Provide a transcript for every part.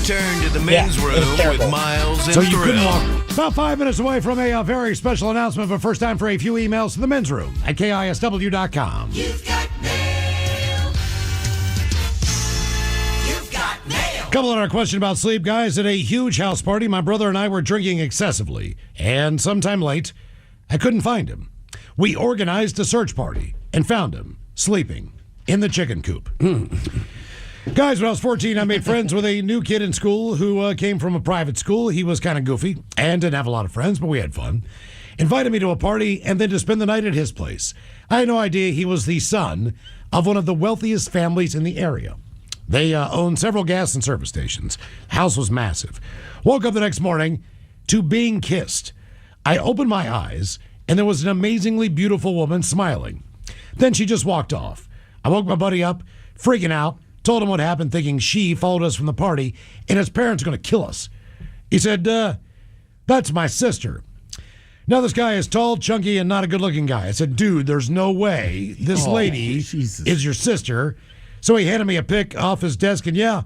return to the men's room with Miles and So you Thrill. couldn't walk. About 5 minutes away from a very special announcement, but first time for a few emails to the men's room at KISW.com. You've got mail. You've got mail. Couple on our question about sleep, guys. At a huge house party, my brother and I were drinking excessively, and sometime late, I couldn't find him. We organized a search party and found him sleeping in the chicken coop. Guys, when I was 14, I made friends with a new kid in school who came from a private school. He was kind of goofy and didn't have a lot of friends, but we had fun. Invited me to a party and then to spend the night at his place. I had no idea he was the son of one of the wealthiest families in the area. They owned several gas and service stations. House was massive. Woke up the next morning to being kissed. I opened my eyes, and there was an amazingly beautiful woman smiling. Then she just walked off. I woke my buddy up, freaking out, told him what happened, thinking she followed us from the party, and his parents are going to kill us. He said, that's my sister. Now this guy is tall, chunky, and not a good-looking guy. I said, dude, there's no way this lady is your sister. So he handed me a pic off his desk, and yeah,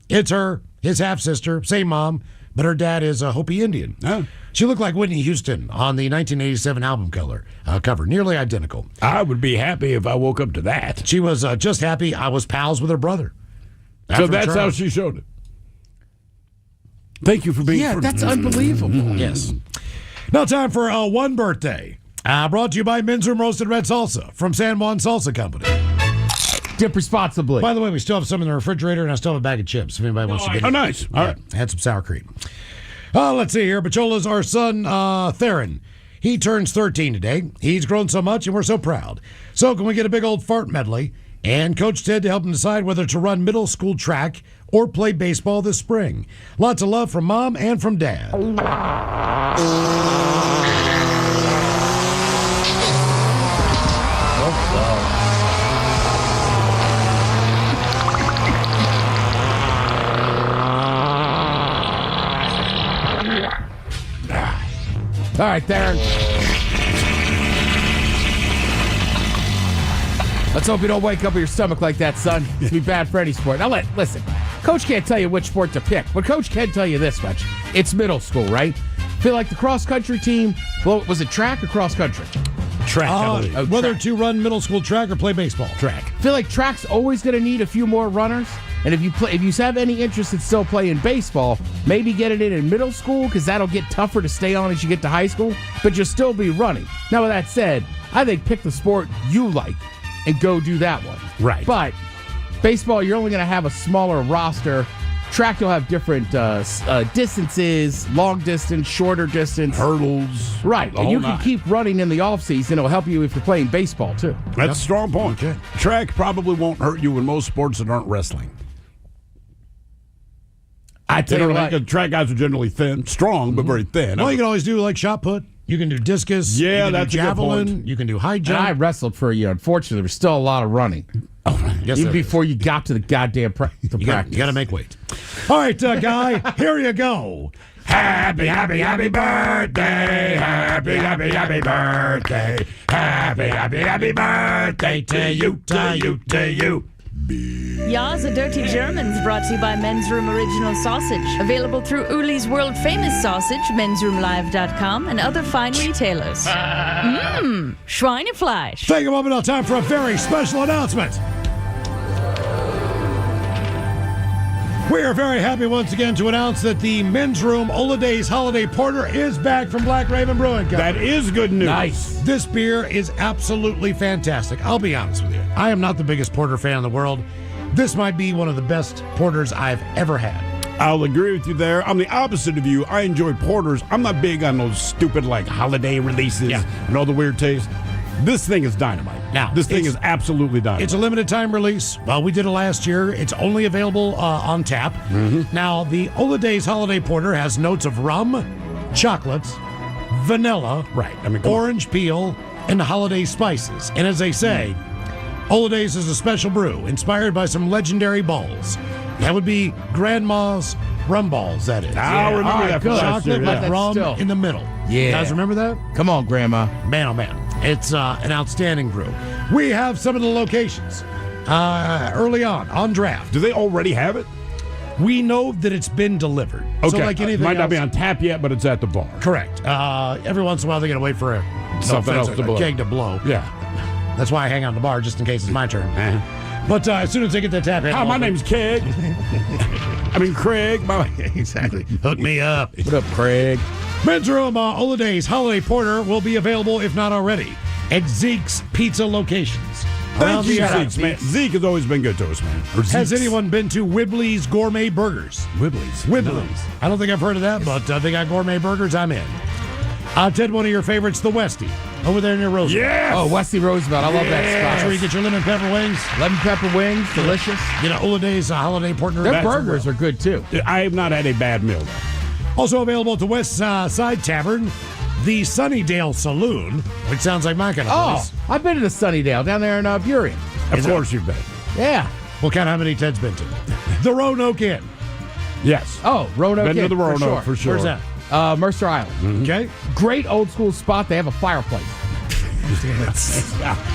it's her, his half-sister, same mom, but her dad is a Hopi Indian. Oh. She looked like Whitney Houston on the 1987 album cover, nearly identical. I would be happy if I woke up to that. She was just happy I was pals with her brother. So that's how she showed it. Thank you for being that's unbelievable. Yes. Now time for one birthday. Brought to you by Men's Room Roasted Red Salsa from San Juan Salsa Company. Dip responsibly. By the way, we still have some in the refrigerator, and I still have a bag of chips if anybody wants to get it. Oh, nice. All right. Had some sour cream. Let's see here. Bachola's our son, Theron. He turns 13 today. He's grown so much, and we're so proud. So can we get a big old fart medley and Coach Ted to help him decide whether to run middle school track or play baseball this spring? Lots of love from Mom and from Dad. All right, Theron. Let's hope you don't wake up with your stomach like that, son. It's be bad for any sport. Now, listen. Coach can't tell you which sport to pick, but Coach can tell you this much. It's middle school, right? Feel like the cross-country team, well, was it track or cross-country? Track, I believe. Whether track. to run middle school track or play baseball. Track. Feel like track's always going to need a few more runners. And if you have any interest in still playing baseball, maybe get it in middle school because that'll get tougher to stay on as you get to high school. But you'll still be running. Now, with that said, I think pick the sport you like and go do that one. Right. But baseball, you're only going to have a smaller roster. Track, you'll have different distances, long distance, shorter distance. Hurdles. Right. And you can keep running in the offseason. It'll help you if you're playing baseball, too. That's a strong point. Okay. Track probably won't hurt you in most sports that aren't wrestling. I tell you what. Track guys are generally thin, strong, but very thin. Well, you can always do like shot put. You can do discus. Yeah, you can that's do a good javelin. point. You can do high And jump. I wrestled for a year. Unfortunately, there's still a lot of running. Yes, Even there is. before you got to the goddamn practice. You got to make weight. All right, guy, here you go. Happy, happy, happy birthday. Happy, happy, happy birthday. Happy, happy, happy birthday to you, to you, to you. Ya's a Dirty Germans brought to you by Men's Room Original Sausage. Available through Uli's World Famous Sausage, mensroomlive.com, and other fine retailers. Schweinefleisch. Take a moment now, time for a very special announcement. We are very happy once again to announce that the Men's Room Ola Days Holiday Porter is back from Black Raven Brewing Company. That is good news. Nice. This beer is absolutely fantastic. I'll be honest with you. I am not the biggest porter fan in the world. This might be one of the best porters I've ever had. I'll agree with you there. I'm the opposite of you. I enjoy porters. I'm not big on those stupid like holiday releases and all the weird tastes. This thing is dynamite. Now, this thing is absolutely dynamite. It's a limited time release. Well, we did it last year. It's only available on tap. Now, the Ola Days Holiday Porter has notes of rum, chocolates, vanilla, orange peel, and holiday spices. And as they say, Ola Days is a special brew inspired by some legendary balls. That would be Grandma's rum balls, that is. I'll remember that. good. Chocolate Yeah. with rum Still. in the middle. Yeah. You guys remember that? Come on, Grandma. Man, oh man. It's an outstanding brew. We have some of the locations early on draft. Do they already have it? We know that it's been delivered. Okay. So like anything Might not be else- on tap yet, but it's at the bar. Correct. Every once in a while, they got to wait for Something else to blow. a keg to blow. Yeah. That's why I hang on the bar, just in case it's my turn. But as soon as they get that tap handle Hi, my open- name's Keg. Craig. Exactly. Hook me up. What up, Craig? Men's Room Holidays Holiday Porter will be available, if not already, at Zeke's Pizza locations. Thank you, Around the Zeke, man. Zeke has always been good to us, man. Or Has Zeke's. anyone been to Wibbly's Gourmet Burgers? Wibbly's? Wibbly's. I don't think I've heard of that, but they got gourmet burgers. I'm in. Ted, one of your favorites, the Westie, over there near Roosevelt. Yes! Oh, Wesley Roosevelt. I love that That's spot. where you get your lemon pepper wings. Lemon pepper wings, delicious. You know, Holidays Holiday Partner. Their burgers are good too. I have not had a bad meal there. Also available at the West Side Tavern, the Sunnydale Saloon, which sounds like my kind of Oh, place. I've been to the Sunnydale down there in Burien. Of course you've been. Yeah. We'll count how many Ted's been to. The Roanoke Inn. Yes. Oh, Roanoke. Been to Inn, the Roanoke for for sure. Where's that? Mercer Island. Okay. Great old school spot. They have a fireplace.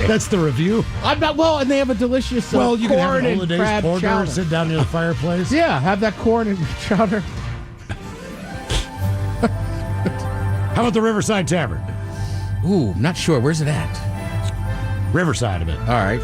That's the review. I'm not well, and they have a delicious Well, you can have corn an and Holidays crab Porter, chowder. sit down near the fireplace. Yeah, have that corn and chowder. How about the Riverside Tavern? Ooh, not sure. Where's it at? Riverside of it. All right.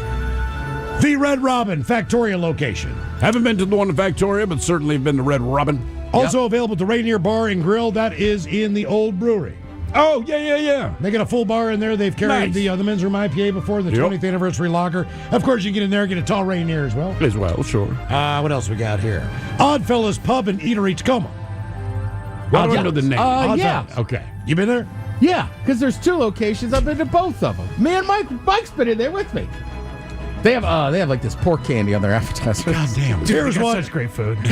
The Red Robin Factoria location. Haven't been to the one in Victoria, but certainly have been to Red Robin. Also available at the Rainier Bar and Grill. That is in the old brewery. Oh, yeah. They got a full bar in there. They've carried Nice. the men's room IPA before, the Yep. 20th anniversary lager. Of course, you get in there and get a tall Rainier as well. As well, sure. What else we got here? Oddfellas Pub and Eatery Tacoma. I don't know the name. Yeah. Okay. You been there? Yeah, because there's two locations. I've been to both of them. Me and Mike's been in there with me. They have like this pork candy on their advertisement. God damn. Here's one. Such great food. Go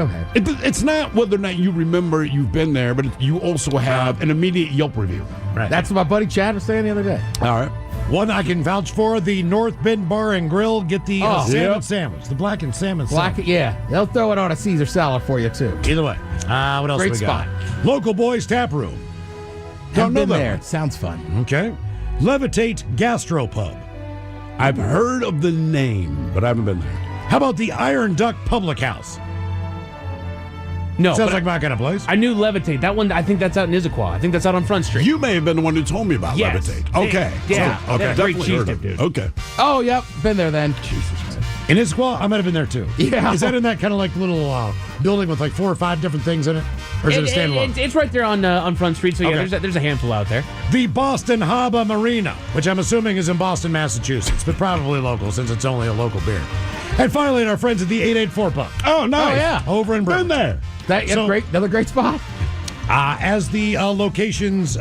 ahead. It's not whether or not you remember you've been there, but you also have an immediate Yelp review. Right. That's what my buddy Chad was saying the other day. All right. One I can vouch for, the North Bend Bar and Grill. Get the Oh. salmon Yep. sandwich, the blackened salmon Black, sandwich. yeah, they'll throw it on a Caesar salad for you too. Either way. What else Great we got? spot. Local Boys Tap Room. Haven't know been that there. one. It sounds fun. Okay. Levitate Gastropub. I've heard of the name, but I haven't been there. How about the Iron Duck Public House? No, Sounds but like my kind of place. I knew Levitate. That one, I think that's out in Issaquah. I think that's out on Front Street. You may have been the one who told me about Yes. Levitate. They- Okay. yeah, So, they okay. have great Definitely cheese heard dip, of dude. it. Okay. Oh, yep, been there then. In Issaquah, I might have been there too. Yeah. Is that in that kind of like little building with like 4 or 5 different things in it? Or is it a standalone? It's right there on Front Street. So yeah, Okay. there's a handful out there. The Boston Harbor Marina, which I'm assuming is in Boston, Massachusetts, but probably local since it's only a local beer. And finally, our friends at the 884 Pub. Oh, nice. Oh, yeah. Over in Brew. Been there. So- Another great spot. As the locations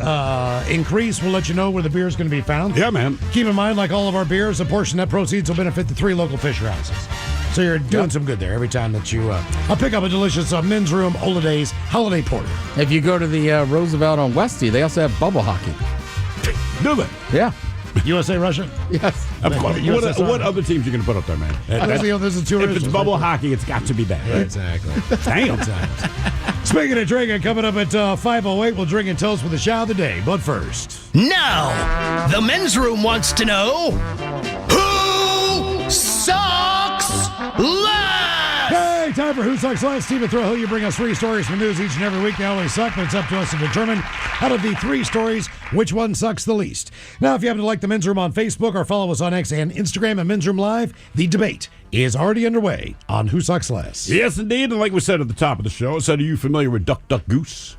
increase, we'll let you know where the beer is going to be found. Yeah, man. Keep in mind, like all of our beers, a portion of that proceeds will benefit the 3 local Fisher houses. So you're doing some good there every time that you pick up a delicious men's room Holidays Holiday Porter. If you go to the Roosevelt on Westie, they also have bubble hockey. Do it. Yeah. USA, Russia? Yes. Of course. USSR. What other teams you going to put up there, man? There's the 2 If it's originals. bubble hockey, it's got to be that. Right? Exactly. Damn. Speaking of drinking, coming up at 5:08, we'll drink and toast with a shot of the day. But first, Now, the men's room wants to know who sucks less? hey, time for Who Sucks Last. Stephen Thrill, you bring us 3 stories from news each and every week. They always suck, but it's up to us to determine out of the 3 stories which one sucks the least. Now, if you happen to like the Men's Room on Facebook or follow us on X and Instagram at Men's Room Live, the debate is already underway on Who Sucks Less. Yes, indeed. And like we said at the top of the show, I said, are you familiar with Duck, Duck, Goose?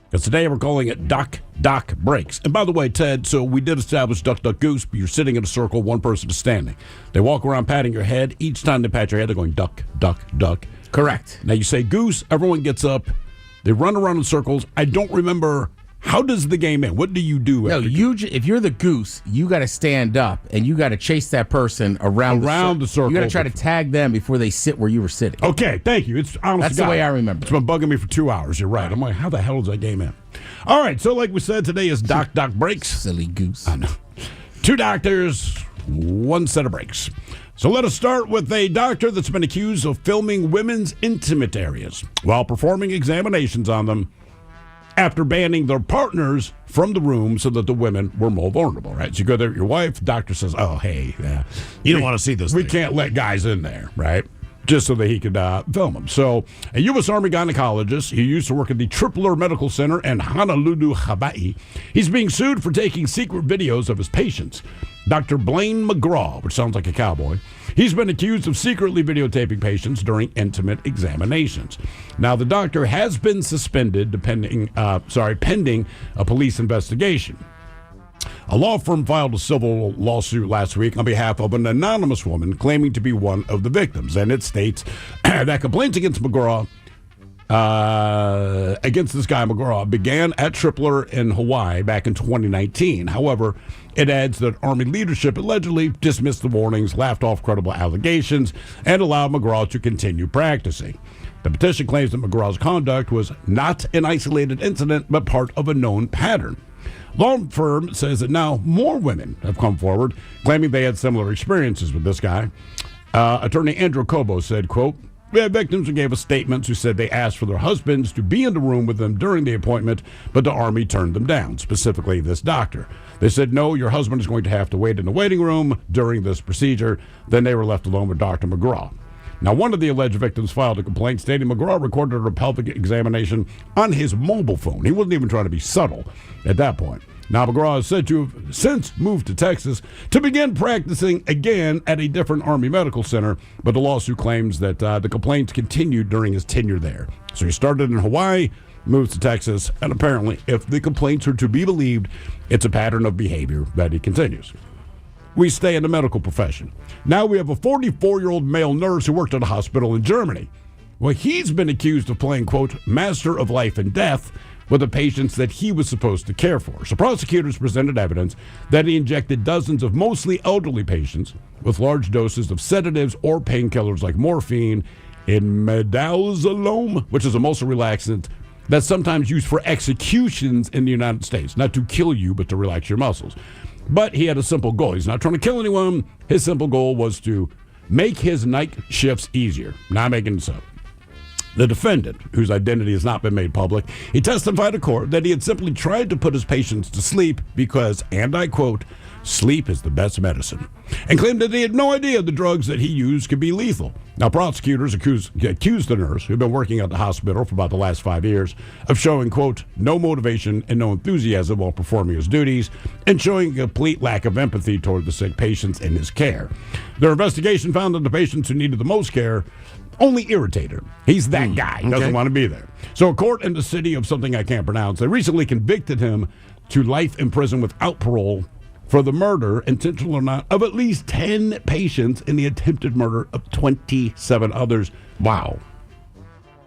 Because today we're calling it Doc, Doc Breaks. And by the way, Ted, so we did establish Duck, Duck, Goose, but you're sitting in a circle, one person is standing. They walk around patting your head. Each time they pat your head, they're going Duck, Duck, Duck. Correct. Now you say Goose, everyone gets up. They run around in circles. I don't remember, how does the game end? What do you do? No, after if you're the goose, you got to stand up and you got to chase that person around the circle. You got to try to tag them before they sit where you were sitting. Okay, thank you. It's honest That's to the God. way I remember It's been bugging me for 2 hours. You're right. I'm like, how the hell does that game end? All right, so like we said, today is Doc, Doc Breaks. Silly goose. I know. 2 doctors, 1 set of breaks. So let us start with a doctor that's been accused of filming women's intimate areas while performing examinations on them. after banning their partners from the room so that the women were more vulnerable, right? So you go there with your wife, the doctor says, oh, hey, You don't want to see this we thing. can't let guys in there, right? Just so that he could film them. So a U.S. Army gynecologist, he used to work at the Tripler Medical Center in Honolulu, Hawaii. He's being sued for taking secret videos of his patients. Dr. Blaine McGraw, which sounds like a cowboy, he's been accused of secretly videotaping patients during intimate examinations. Now, the doctor has been suspended pending a police investigation. A law firm filed a civil lawsuit last week on behalf of an anonymous woman claiming to be one of the victims. And it states that complaints against McGraw, against this guy McGraw, began at Tripler in Hawaii back in 2019. However, it adds that Army leadership allegedly dismissed the warnings, laughed off credible allegations, and allowed McGraw to continue practicing. The petition claims that McGraw's conduct was not an isolated incident, but part of a known pattern. Law firm says that now more women have come forward claiming they had similar experiences with this guy. Attorney Andrew Cobo said, quote, we had victims who gave us statements who said they asked for their husbands to be in the room with them during the appointment, but the Army turned them down, specifically this doctor. They said, no, your husband is going to have to wait in the waiting room during this procedure. Then they were left alone with Dr. McGraw. Now, one of the alleged victims filed a complaint stating McGraw recorded a pelvic examination on his mobile phone. He wasn't even trying to be subtle at that point. Now, McGraw is said to have since moved to Texas to begin practicing again at a different Army medical center, but the lawsuit claims that the complaints continued during his tenure there. So he started in Hawaii, moves to Texas, and apparently, if the complaints are to be believed, it's a pattern of behavior that he continues. We stay in the medical profession. Now we have a 44-year-old male nurse who worked at a hospital in Germany. Well, he's been accused of playing, quote, master of life and death with the patients that he was supposed to care for. So prosecutors presented evidence that he injected dozens of mostly elderly patients with large doses of sedatives or painkillers like morphine in midazolam, which is a muscle relaxant that's sometimes used for executions in the United States, not to kill you, but to relax your muscles. But he had a simple goal. He's not trying to kill anyone. His simple goal was to make his night shifts easier. Not making this up. The defendant, whose identity has not been made public, he testified to court that he had simply tried to put his patients to sleep because, and I quote, sleep is the best medicine, and claimed that he had no idea the drugs that he used could be lethal. Now, prosecutors accused the nurse, who'd been working at the hospital for about the last 5 years, of showing, quote, no motivation and no enthusiasm while performing his duties, and showing a complete lack of empathy toward the sick patients in his care. Their investigation found that the patients who needed the most care only irritated him. He's that guy. He doesn't want to be there. So a court in the city of something I can't pronounce, they recently convicted him to life in prison without parole for the murder, intentional or not, of at least 10 patients in the attempted murder of 27 others. Wow.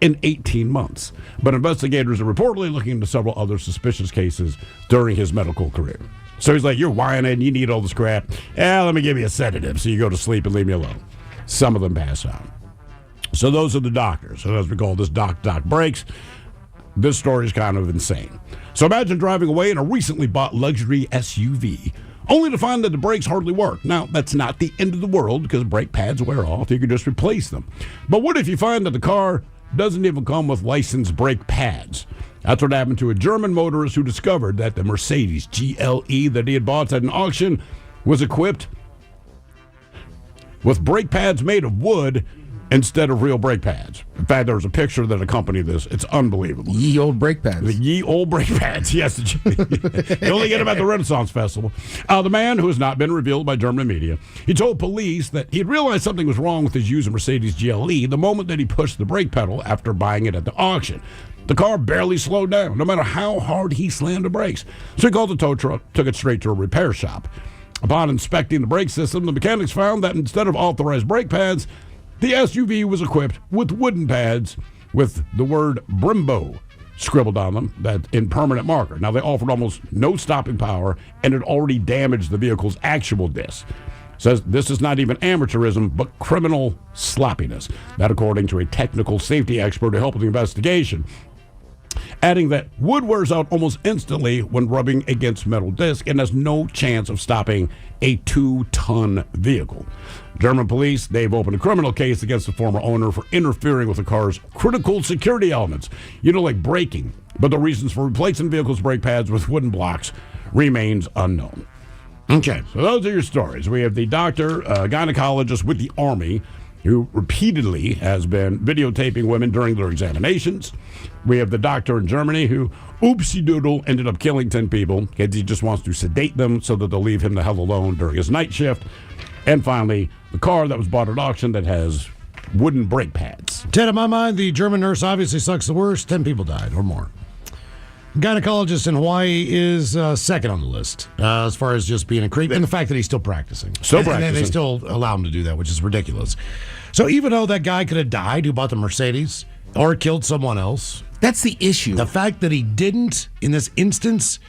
In 18 months. But investigators are reportedly looking into several other suspicious cases during his medical career. So he's like, you're whining, you need all this crap. Let me give you a sedative so you go to sleep and leave me alone. Some of them pass out. So those are the doctors. So as we call this Doc Breaks, this story is kind of insane. So imagine driving away in a recently bought luxury SUV, only to find that the brakes hardly work. Now, that's not the end of the world because brake pads wear off. You can just replace them. But what if you find that the car doesn't even come with licensed brake pads? That's what happened to a German motorist who discovered that the Mercedes GLE that he had bought at an auction was equipped with brake pads made of wood instead of real brake pads. In fact, there was a picture that accompanied this. It's unbelievable. Ye old brake pads. The ye old brake pads, yes. You only get them at the Renaissance Festival. The man, who has not been revealed by German media, he told police that he had realized something was wrong with his used Mercedes GLE the moment that he pushed the brake pedal after buying it at the auction. The car barely slowed down, no matter how hard he slammed the brakes. So he called the tow truck, took it straight to a repair shop. Upon inspecting the brake system, the mechanics found that instead of authorized brake pads, the SUV was equipped with wooden pads with the word Brembo scribbled on them that in permanent marker. Now, they offered almost no stopping power and had already damaged the vehicle's actual disc. Says this is not even amateurism, but criminal sloppiness. That according to a technical safety expert who helped with the investigation. Adding that wood wears out almost instantly when rubbing against metal disc and has no chance of stopping a 2-ton vehicle. German police, they've opened a criminal case against the former owner for interfering with the car's critical security elements, like braking. But the reasons for replacing vehicles' brake pads with wooden blocks remains unknown. Okay. So those are your stories. We have the doctor, gynecologist with the Army, who repeatedly has been videotaping women during their examinations. We have the doctor in Germany who, oopsie doodle, ended up killing 10 people because he just wants to sedate them so that they'll leave him the hell alone during his night shift. And finally, the car that was bought at auction that has wooden brake pads. Ted, in my mind, the German nurse obviously sucks the worst. 10 people died or more. Gynecologist in Hawaii is second on the list as far as just being a creep, and the fact that he's still practicing. And they still allow him to do that, which is ridiculous. So even though that guy could have died who bought the Mercedes or killed someone else, That's the issue. the fact that he didn't in this instance,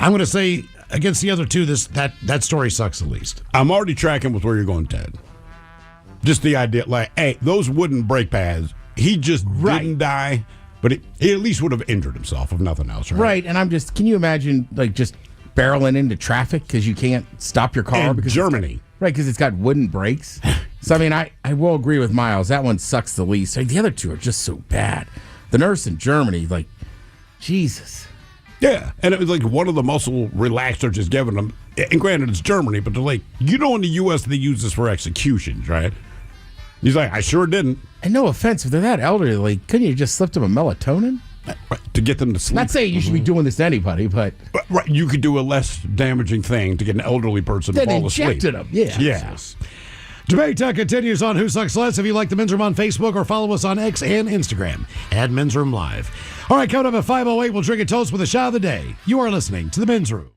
I'm going to say against the other two, that story sucks the least. I'm already tracking with where you're going, Ted. Just the idea, hey, those wooden brake pads, he just didn't die, but he at least would have injured himself, if nothing else, right? Right, and can you imagine, just barreling into traffic because you can't stop your car? In because Germany. Because it's got wooden brakes. So, I will agree with Miles. That one sucks the least. The other two are just so bad. The nurse in Germany, Jesus. Yeah, and it was one of the muscle relaxers just giving them. And granted, it's Germany, but they're in the U.S. they use this for executions, right? He's like, I sure didn't. And no offense, if they're that elderly, couldn't you just slip them a melatonin? To get them to sleep. Not saying you should be doing this to anybody, but right, you could do a less damaging thing to get an elderly person to fall asleep. Injected them, yeah. Yes. Debate continues on Who Sucks Less. If you like the Men's Room on Facebook or follow us on X and Instagram at Men's Room Live. All right, coming up at 5:08, we'll drink a toast with a shot of the day. You are listening to the Men's Room.